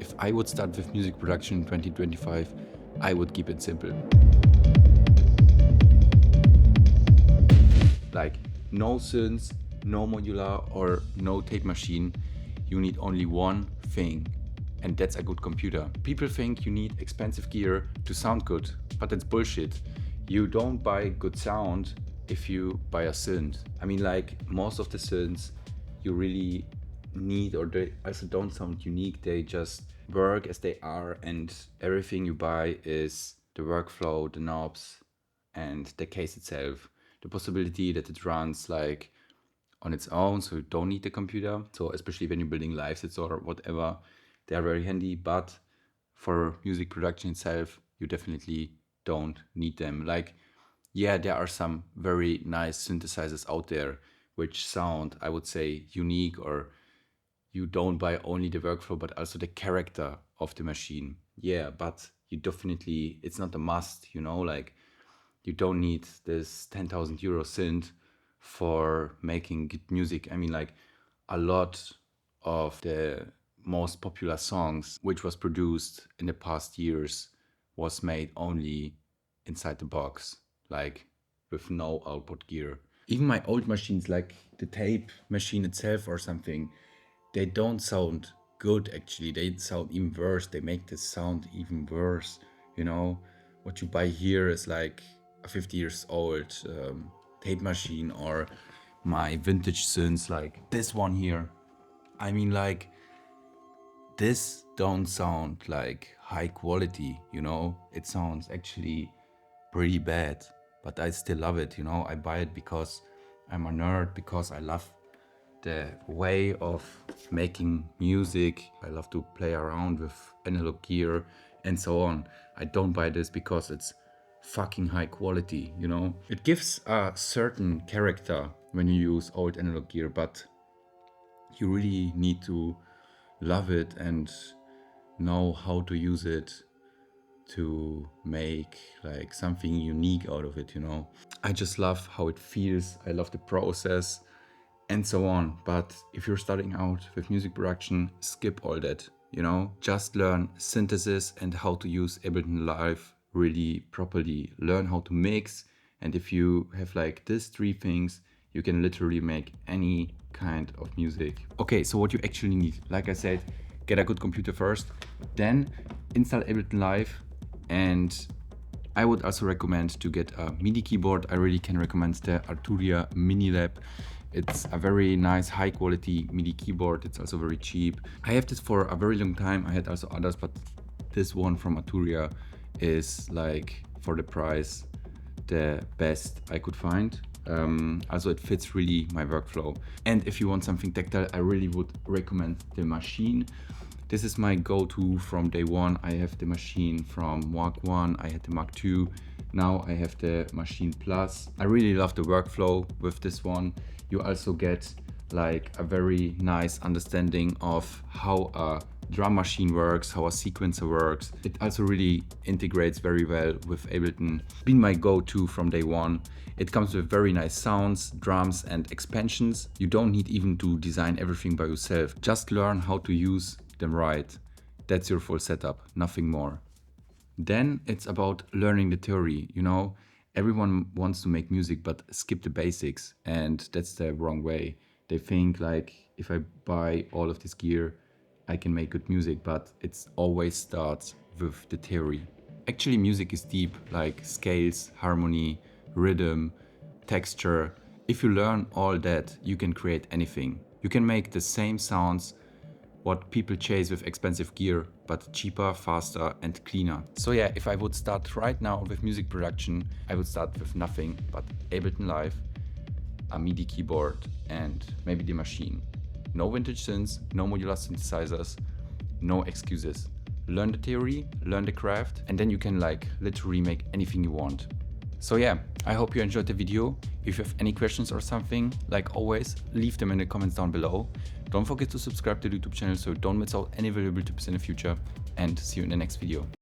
If I would start with music production in 2025, I would keep it simple. Like no synths, no modular or no tape machine. You need only one thing, and that's a good computer. People think you need expensive gear to sound good, but that's bullshit. You don't buy good sound if you buy a synth. I mean, like most of the synths you really need, or they also don't sound unique, they just work as they are, and everything you buy is the workflow, the knobs, and the case itself. The possibility that it runs like on its own, so you don't need the computer. So especially when you're building live sets or whatever, they are very handy, but for music production itself, you definitely don't need them. Like, yeah, there are some very nice synthesizers out there which sound, I would say, unique, or you don't buy only the workflow but also the character of the machine. Yeah, but you definitely, it's not a must, you know, like you don't need this 10,000 euro synth for making good music. I mean, like a lot of the most popular songs which was produced in the past years was made only inside the box, like with no output gear. Even my old machines, like the tape machine itself or something, they don't sound good actually. They sound even worse. They make the sound even worse. You know, what you buy here is like a 50 years old tape machine, or my vintage synths like this one here. I mean, like this don't sound like high quality, you know. It sounds actually pretty bad, but I still love it, you know. I buy it because I'm a nerd, because I love the way of making music. I love to play around with analog gear and so on. I don't buy this because it's fucking high quality, you know. It gives a certain character when you use old analog gear, but you really need to love it and know how to use it to make like something unique out of it, you know. I just love how it feels. I love the process and so on. But if you're starting out with music production, skip all that, you know. Just learn synthesis and how to use Ableton Live really properly. Learn how to mix, and if you have like these three things, you can literally make any kind of music. Okay, so what you actually need, like I said, get a good computer first, then install Ableton Live, and I would also recommend to get a MIDI keyboard. I really can recommend the ARTURIA MINILAB. It's a very nice, high quality MIDI keyboard. It's also very cheap. I have this for a very long time. I had also others, but this one from ARTURIA is like, for the price, the best I could find. Also it fits really my workflow. And if you want something tactile, I really would recommend the Maschine. This is my go-to from day one. I have the Maschine from Mark 1, I had the Mark 2, now I have the Maschine Plus. I really love the workflow with this one. You also get like a very nice understanding of how a drum machine works, how a sequencer works. It also really integrates very well with Ableton. Been my go-to from day one. It comes with very nice sounds, drums and expansions. You don't need even to design everything by yourself. Just learn how to use them right. That's your full setup, nothing more. Then it's about learning the theory, you know. Everyone wants to make music but skip the basics, and that's the wrong way. They think like, if I buy all of this gear, I can make good music, but it always starts with the theory. Actually, music is deep, like scales, harmony, rhythm, texture. If you learn all that, you can create anything. You can make the same sounds what people chase with expensive gear, but cheaper, faster and cleaner. So yeah, if I would start right now with music production, I would start with nothing but Ableton Live, a MIDI keyboard and maybe the Maschine. No vintage synths, no modular synthesizers, no excuses. Learn the theory, learn the craft, and then you can like literally make anything you want. So yeah, I hope you enjoyed the video. If you have any questions or something, like always, leave them in the comments down below. Don't forget to subscribe to the YouTube channel so you don't miss out any valuable tips in the future, and see you in the next video.